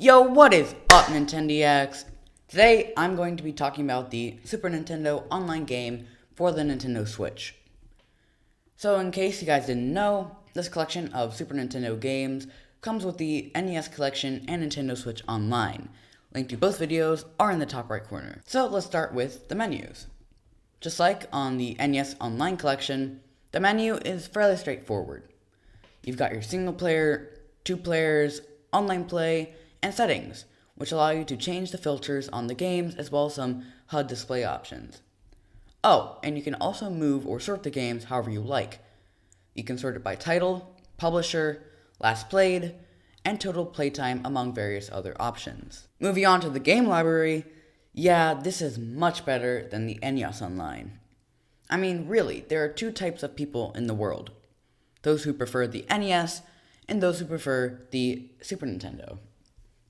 Yo, what is up, Nintendiacs? Today, I'm going to be talking about the Super Nintendo Online game for the Nintendo Switch. So, in case you guys didn't know, this collection of Super Nintendo games comes with the NES Collection and Nintendo Switch Online. Link to both videos are in the top right corner. So, let's start with the menus. Just like on the NES Online Collection, the menu is fairly straightforward. You've got your single player, 2 players, online play, and settings, which allow you to change the filters on the games as well as some HUD display options. Oh, and you can also move or sort the games however you like. You can sort it by title, publisher, last played, and total playtime among various other options. Moving on to the game library, yeah, this is much better than the NES Online. I mean, really, there are 2 types of people in the world. Those who prefer the NES, and those who prefer the Super Nintendo.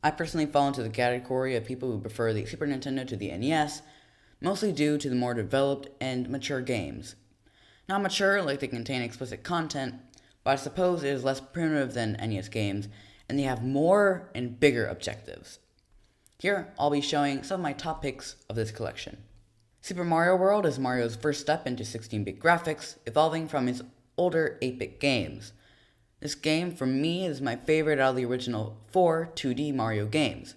I personally fall into the category of people who prefer the Super Nintendo to the NES, mostly due to the more developed and mature games. Not mature like they contain explicit content, but I suppose it is less primitive than NES games, and they have more and bigger objectives. Here, I'll be showing some of my top picks of this collection. Super Mario World is Mario's first step into 16-bit graphics, evolving from his older 8-bit games. This game, for me, is my favorite out of the original 4 2D Mario games.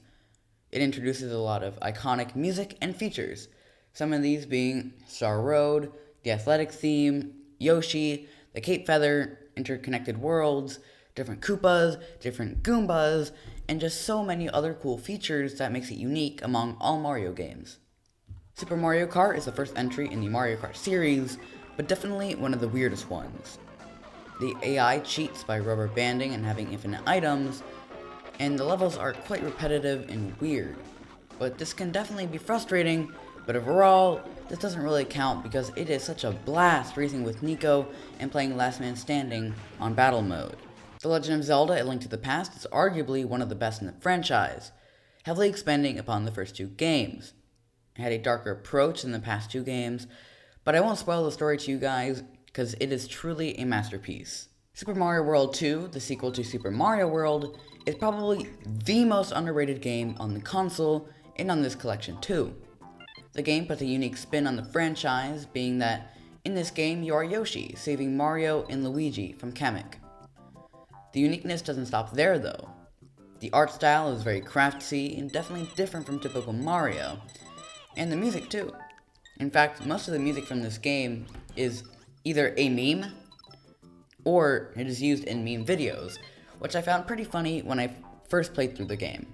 It introduces a lot of iconic music and features, some of these being Star Road, the athletic theme, Yoshi, the Cape Feather, interconnected worlds, different Koopas, different Goombas, and just so many other cool features that makes it unique among all Mario games. Super Mario Kart is the first entry in the Mario Kart series, but definitely one of the weirdest ones. The AI cheats by rubber banding and having infinite items, and the levels are quite repetitive and weird. But this can definitely be frustrating, but overall, this doesn't really count because it is such a blast racing with Nico and playing Last Man Standing on battle mode. The Legend of Zelda: A Link to the Past is arguably one of the best in the franchise, heavily expanding upon the first 2 games. It had a darker approach than the past 2 games, but I won't spoil the story to you guys, because it is truly a masterpiece. Super Mario World 2, the sequel to Super Mario World, is probably the most underrated game on the console and on this collection too. The game puts a unique spin on the franchise, being that in this game you are Yoshi, saving Mario and Luigi from Kamek. The uniqueness doesn't stop there though. The art style is very craftsy and definitely different from typical Mario, and the music too. In fact, most of the music from this game is either a meme, or it is used in meme videos, which I found pretty funny when I first played through the game.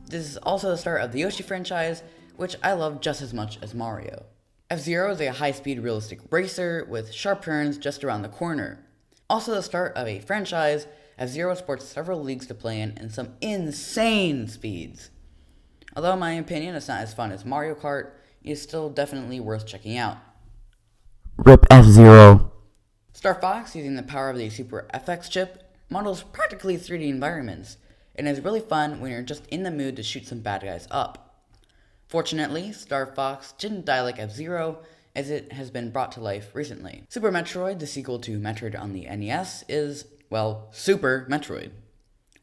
This is also the start of the Yoshi franchise, which I love just as much as Mario. F-Zero is a high-speed realistic racer with sharp turns just around the corner. Also the start of a franchise, F-Zero sports several leagues to play in and some insane speeds. Although in my opinion it's not as fun as Mario Kart, it is still definitely worth checking out. Rip F-Zero. Star Fox, using the power of the Super FX chip, models practically 3D environments, and is really fun when you're just in the mood to shoot some bad guys up. Fortunately, Star Fox didn't die like F-Zero, as it has been brought to life recently. Super Metroid, the sequel to Metroid on the NES, is, well, Super Metroid.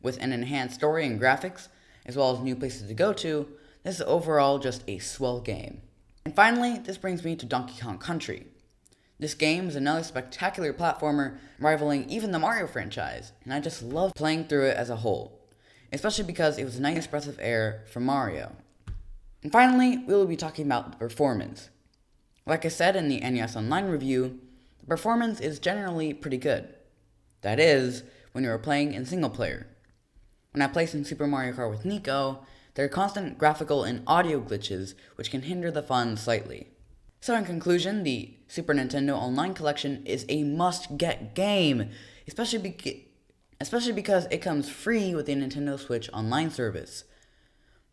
With an enhanced story and graphics, as well as new places to go to, this is overall just a swell game. And finally, this brings me to Donkey Kong Country. This game is another spectacular platformer, rivaling even the Mario franchise, and I just love playing through it as a whole, especially because it was a nice breath of air from Mario. And finally, we will be talking about the performance. Like I said in the NES Online review, the performance is generally pretty good. That is, when you are playing in single player. When I play some Super Mario Kart with Nico, there are constant graphical and audio glitches which can hinder the fun slightly. So in conclusion, the Super Nintendo Online Collection is a must-get game, especially because it comes free with the Nintendo Switch Online service.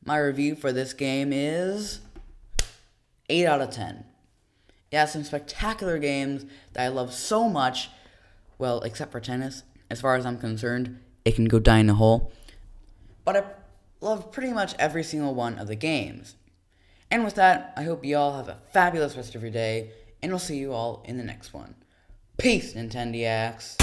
My review for this game is 8 out of 10. It has some spectacular games that I love so much, well, except for tennis. As far as I'm concerned, it can go die in a hole. But I love pretty much every single one of the games. And with that, I hope you all have a fabulous rest of your day, and we'll see you all in the next one. Peace, Nintendiacs!